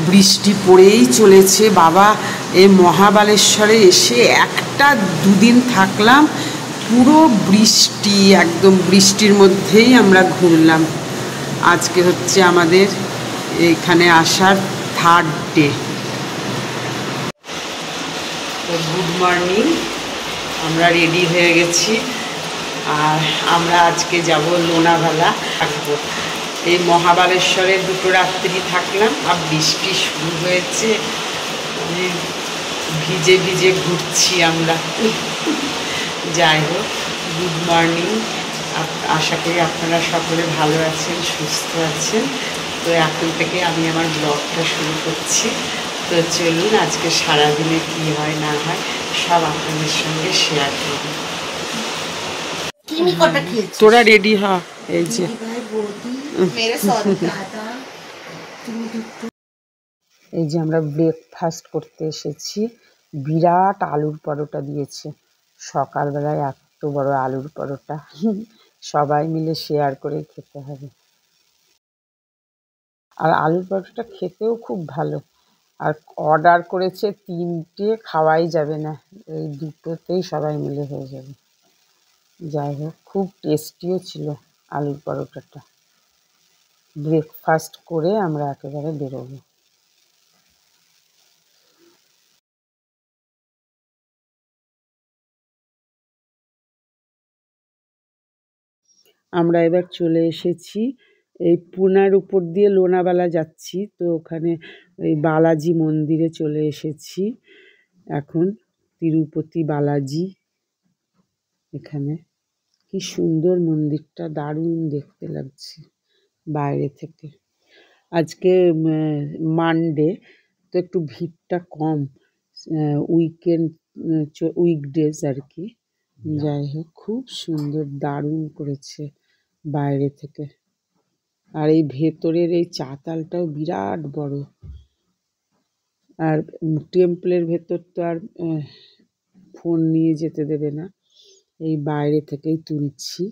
বৃষ্টি পড়েই চলেছে বাবা। এই মহাবালেশ্বরে এসে একটা দুদিন থাকলাম, পুরো বৃষ্টি, একদম বৃষ্টির মধ্যেই আমরা ঘুরলাম। আজকে হচ্ছে আমাদের এখানে আসার 3rd ডে। তো গুড মর্নিং, আমরা রেডি হয়ে গেছি আর আমরা আজকে যাব লোনাভালা থাকবো। এই মহাবালেশ্বরে 2 রাত্রি থাকলাম আর বৃষ্টি শুরু হয়েছে, মানে ভিজে ভিজে ঘুরছি আমরা। যাই হোক, গুড মর্নিং। আশা করি আপনারা সকলে ভালো আছেন, সুস্থ আছেন। তো এখন থেকে আমি আমার ব্লগটা শুরু করছি। তো চলুন আজকে সারাদিনে কী হয় না হয় সব আপনাদের সঙ্গে শেয়ার করব। তোরা রেডি হ, এই যে এই যে আমরা ব্রেকফাস্ট করতে এসেছি। বিরাট আলুর পরোটা দিয়েছে সকালবেলায়, এত বড় আলুর পরোটা, সবাই মিলে শেয়ার করে খেতে হবে। আর আলুর পরোটাটা খেতেও খুব ভালো। আর অর্ডার করেছে 3টে, খাওয়াই যাবে না, এই 2টোতেই সবাই মিলে হয়ে যাবে। যাই হোক, খুব টেস্টিও ছিল আলুর পরোটাটা। ব্রেকফাস্ট করে আমরা একেবারে বেরোবো। আমরা এবার চলে এসেছি এই পুনার উপর দিয়ে লোনাভালা যাচ্ছি। তো ওখানে ওই বালাজি মন্দিরে চলে এসেছি এখন, তিরুপতি বালাজি। এখানে কি সুন্দর মন্দিরটা, দারুণ দেখতে লাগছে বাইরে থেকে। আজকে মানডে, তো একটু ভিড়টা কম, উইকডেজ আর কি। যাই হোক, খুব সুন্দর, দারুণ করেছে বাইরে থেকে। আর এই ভেতরের এই চাতালটাও বিরাট বড়। আর টেম্পলের ভেতর তো আর ফোন নিয়ে যেতে দেবে না, এই বাইরে থেকেই তুলছি।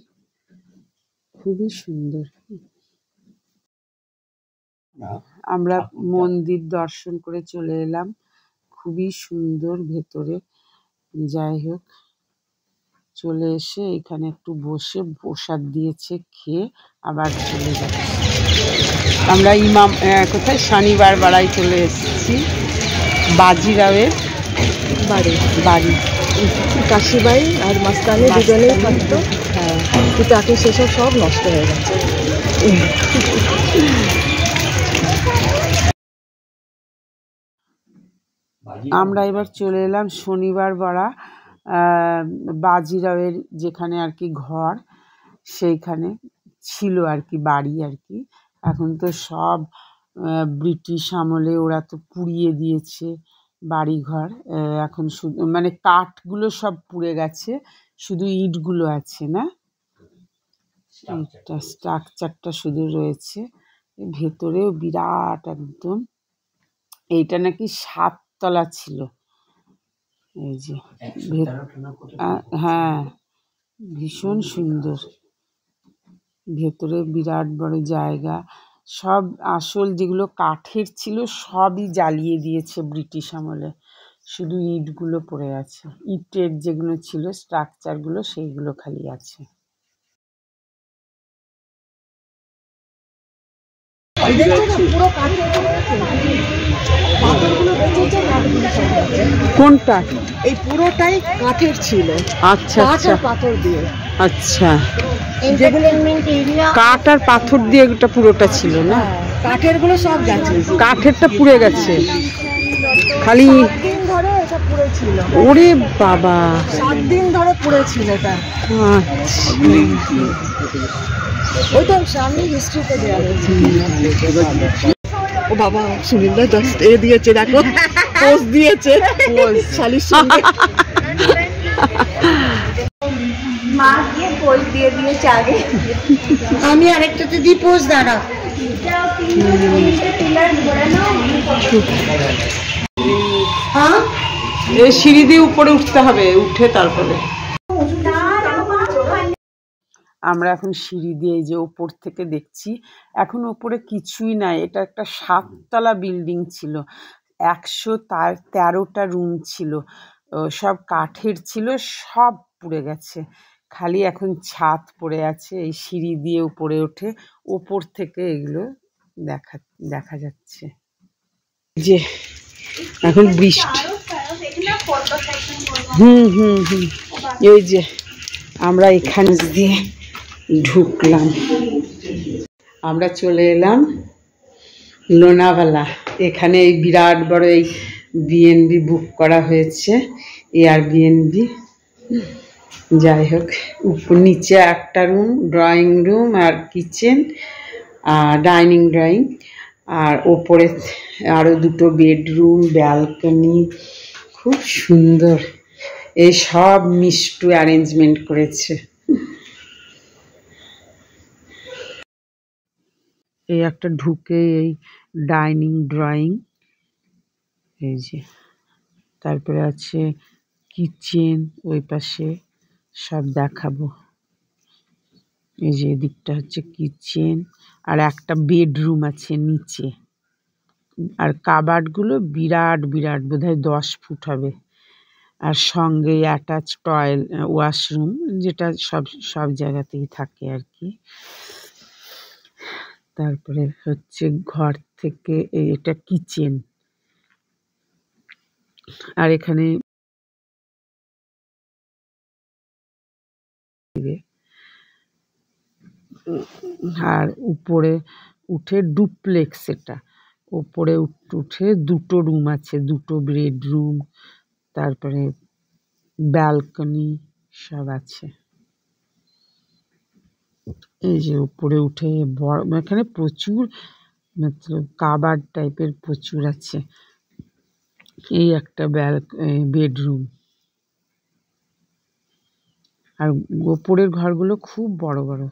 খুবই সুন্দর। আমরা মন্দির দর্শন করে চলে এলাম, খুবই সুন্দর ভেতরে। যাই হোক, চলে এসে এখানে একটু বসে প্রসাদ দিয়েছে, খেয়ে আবার চলে যাচ্ছি। আমরা কোথায় শনিবার বাড়ায় চলে এসেছি, বাজিরাওয়ের বাড়ি। কাশিবাই আর মাস্তানি দুজনেই থাকতো। হ্যাঁ, কিন্তু এখন সেসব সব নষ্ট হয়ে গেছে। আমরা এবার চলে এলাম শনিবার বাড়া, বাজিরাওয়ের যেখানে আর কি ঘর, সেইখানে ছিল আর কি বাড়ি আর কি। এখন তো সব ব্রিটিশ আমলে ওরা তো পুড়িয়ে দিয়েছে বাড়িঘর। এখন শুধু মানে কাঠগুলো সব পুড়ে গেছে, শুধু ইটগুলো আছে, না স্ট্রাকচারটা শুধু রয়েছে। ভেতরেও বিরাট একদম, এইটা নাকি 7 তলা ছিল। এই যে হ্যাঁ, ভীষণ সুন্দর, ভেতরে বিরাট বড় জায়গা। সব আসল যেগুলো কাঠের ছিল সবই জ্বালিয়ে দিয়েছে ব্রিটিশ আমলে, শুধু ইটগুলো পড়ে আছে। ইটের যেগুলো ছিল স্ট্রাকচারগুলো, সেইগুলো খালি আছে। কোনটা? এই পুরোটাই কাঠের ছিল। আচ্ছা আচ্ছা, পাথর দিয়ে। আচ্ছা, কাঠ আর পাথর দিয়ে এটা পুরোটা ছিল না? কাঠের গুলো সব গেছে, কাঠেরটা পুড়ে গেছে খালি। 7 দিন ধরে এটা পুড়ে ছিল। ওরে বাবা, 7 দিন ধরে পুড়ে ছিল এটা। আচ্ছা, ওইটা সামনে হিস্ট্রিতে দেওয়া রয়েছে। ও বাবা, সুনীলদা জাস্ট দিয়েছে, দেখো পোজ দিয়েছে, শালির সঙ্গে মা দিয়ে পোজ দিয়ে দিয়েছে আগে। আমি আরেকটাতে দিই পোজ, দাঁড়া। এই সিঁড়ি দিয়ে উপরে উঠতে হবে, উঠে তারপরে। আমরা এখন সিঁড়ি দিয়ে এই যে ওপর থেকে দেখছি, এখন ওপরে কিছুই নাই। এটা একটা ৭ তলা বিল্ডিং ছিল, ১১৩টা রুম ছিল, সব কাঠের ছিল, সব পুড়ে গেছে, খালি এখন ছাদ পড়ে আছে। এই সিঁড়ি দিয়ে উপরে ওঠে, ওপর থেকে এগুলো দেখা দেখা যাচ্ছে। যে এখন বৃষ্টি, এই যে আমরা এখানে দিয়ে ঢুকলাম, আমরা চলে এলাম লোনাভালা। এখানে এই বিরাট বড় এই বিএনবি বুক করা হয়েছে, এয়ারবিএনবি। যাই হোক, নিচে একটা রুম, ড্রয়িং রুম আর কিচেন আর ডাইনিং ড্রয়িং, আর ওপরে আরও 2টো বেডরুম, ব্যালকনি, খুব সুন্দর। এই সব মিষ্টু অ্যারেঞ্জমেন্ট করেছে। এই একটা ঢুকে এই ডাইনিং ড্রয়িং, এই যে তারপরে আছে কিচেন, ওই পাশে সব দেখাবো। এই যে এদিকটা হচ্ছে কিচেন, আর একটা বেডরুম আছে নিচে, আর কাবার্ডগুলো বিরাট বিরাট, বোধহয় 10 ফুট হবে, আর সঙ্গে অ্যাটাচ ওয়াশরুম, যেটা সব সব জায়গাতেই থাকে আর কি। তারপরে হচ্ছে ঘর থেকে এটা কিচেন, আর এখানে আর উপরে উঠে ডুপ্লেক্স, এটা উপরে উঠে 2টো রুম আছে, 2টো বেডরুম, তারপরে ব্যালকনি সব আছে। এই যে উপরে উঠে বড়, এখানে প্রচুর কাবার্ড টাইপের প্রচুর আছে। এই একটা বেডরুম, আর ওপরের ঘরগুলো খুব বড় বড়।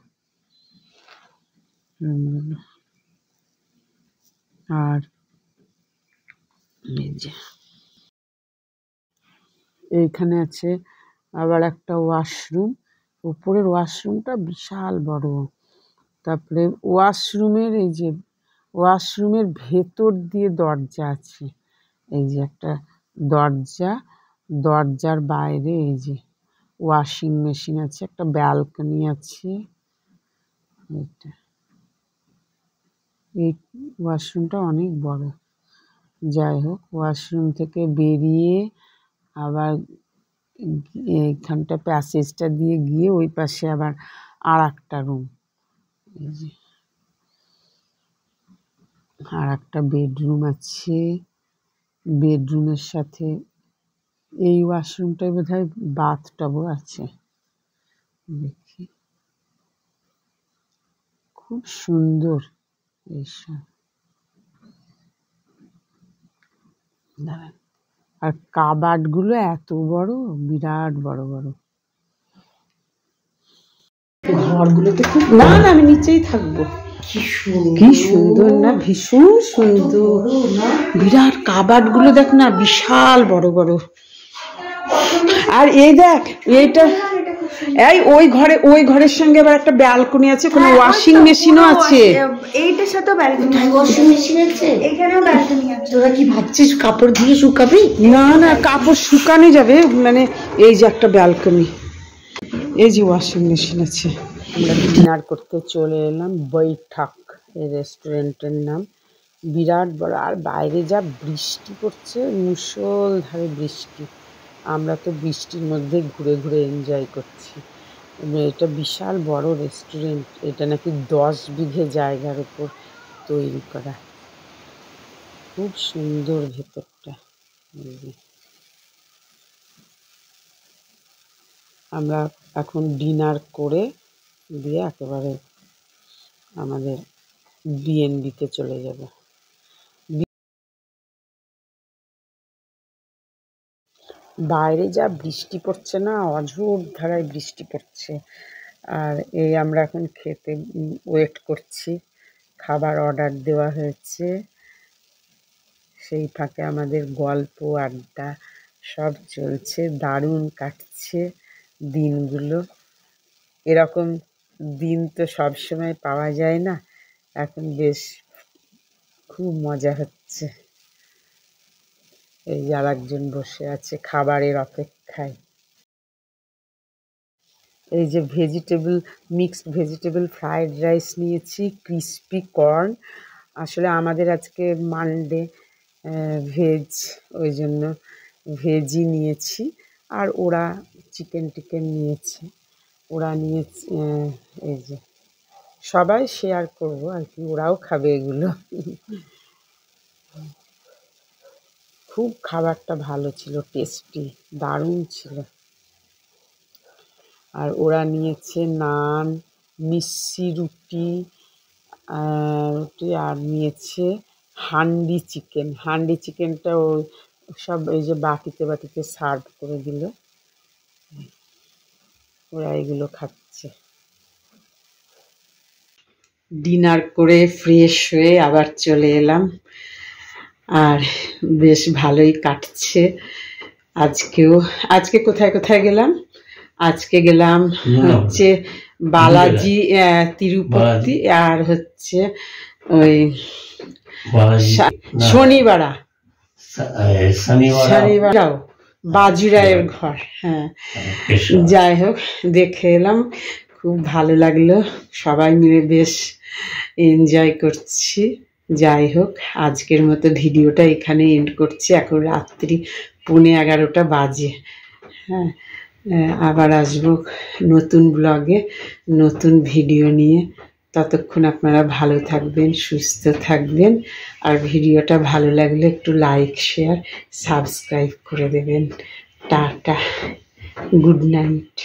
আর এই যে এইখানে আছে আবার একটা ওয়াশরুম, উপরের ওয়াশরুমটা বিশাল বড়। তারপরে ওয়াশরুমের এই যে ওয়াশরুমের ভেতর দিয়ে দরজা আছে, এই যে একটা দরজা, দরজার বাইরে এই যে ওয়াশিং মেশিন আছে, একটা ব্যালকনি আছে। এটা এই ওয়াশরুমটা অনেক বড়। যাই হোক, ওয়াশরুম থেকে বেরিয়ে আবার এইখানটা প্যাসেজটা দিয়ে গিয়ে ওই পাশে আবার আর একটা রুম, এই যে আর একটা বেডরুম আছে। বেডরুমের সাথে এই ওয়াশরুমটায় বোধহয় বাথটাবও আছে। দেখি, খুব সুন্দর এইসব। আর কাবার্ডগুলো এত বড়, বিরাট বড় বড়। ঘরগুলোতে খুব, না না আমি নিচেই থাকবো। কি সুন্দর না, ভীষণ সুন্দর। বিরাট কাবার্ডগুলো দেখ না, বিশাল বড় বড়। আর এই দেখ এইটা, এই ওই ঘরের সঙ্গে আবার একটা ব্যালকনি আছে, কোনো ওয়াশিং মেশিনও আছে। এইটার সাথে ব্যালকনি, ওয়াশিং মেশিন আছে, এখানেও ব্যালকনি আছে। তোরা কি ভাবছিস কাপড় দিয়ে শুকাবি? না না, কাপড় শুকানো যাবে, মানে এই যে একটা ব্যালকনি, এই যে ওয়াশিং মেশিন আছে। আমরা ডিনার করতে চলে এলাম, বৈঠক এই রেস্টুরেন্টের নাম। বিরাট বড়, আর বাইরে যা বৃষ্টি পড়ছে, মুষলধারে বৃষ্টি। আমরা তো বৃষ্টির মধ্যে ঘুরে ঘুরে এনজয় করছি। এটা বিশাল বড় রেস্টুরেন্ট, এটা নাকি 10 বিঘে জায়গার উপর তৈরি করা। খুব সুন্দর ভেতরটা। আমরা এখন ডিনার করে দিয়ে একেবারে আমাদের বিএনবিতে চলে যাব। বাইরে যা বৃষ্টি পড়ছে না, অঝোর ধারায় বৃষ্টি পড়ছে। আর এই আমরা এখন খেতে ওয়েট করছি, খাবার অর্ডার দেওয়া হয়েছে। সেই ফাঁকে আমাদের গল্প আড্ডা সব চলছে, দারুণ কাটছে দিনগুলো। এরকম দিন তো সব সময় পাওয়া যায় না, এখন বেশ খুব মজা হচ্ছে। এই আর একজন বসে আছে খাবারের অপেক্ষায়। এই যে vegetable mixed vegetable fried rice নিয়েছি, ক্রিস্পি কর্ন। আসলে আমাদের আজকে মানডে ভেজ, ওই জন্য ভেজই নিয়েছি। আর ওরা চিকেন টিকেন নিয়েছে, ওরা নিয়েছে। এই যে সবাই শেয়ার করবো আর কি, ওরাও খাবে এগুলো। খুব খাবারটা ভালো ছিল, টেস্টি, দারুণ ছিল। আর ওরা নিয়েছে নান, মিষ্টি রুটি, আর নিয়েছে হান্ডি চিকেন। হান্ডি চিকেনটা ও সব এই যে বাটিতে বাটিতে সার্ভ করে দিল, ওরা এগুলো খাচ্ছে। ডিনার করে ফ্রেশ হয়ে আবার চলে এলাম, আর বেশ ভালোই কাটছে আজকেও। আজকে কোথায় কোথায় গেলাম? আজকে গেলাম হচ্ছে বালাজি, তিরুপতি, আর হচ্ছে ওই শনিবারা, শনিবারাও বাজিরায়ের ঘর। হ্যাঁ, যাই হোক দেখে এলাম, খুব ভালো লাগলো, সবাই মিলে বেশ এনজয় করছি। যাই হোক, আজকের মতো ভিডিওটা এখানে এন্ড করছি। এখন রাত্রি 11:15 বাজে। হ্যাঁ, আবার আসবো নতুন ব্লগে, নতুন ভিডিও নিয়ে। ততক্ষণ আপনারা ভালো থাকবেন, সুস্থ থাকবেন। আর ভিডিওটা ভালো লাগলে একটু লাইক, শেয়ার, সাবস্ক্রাইব করে দেবেন। Tata, good night.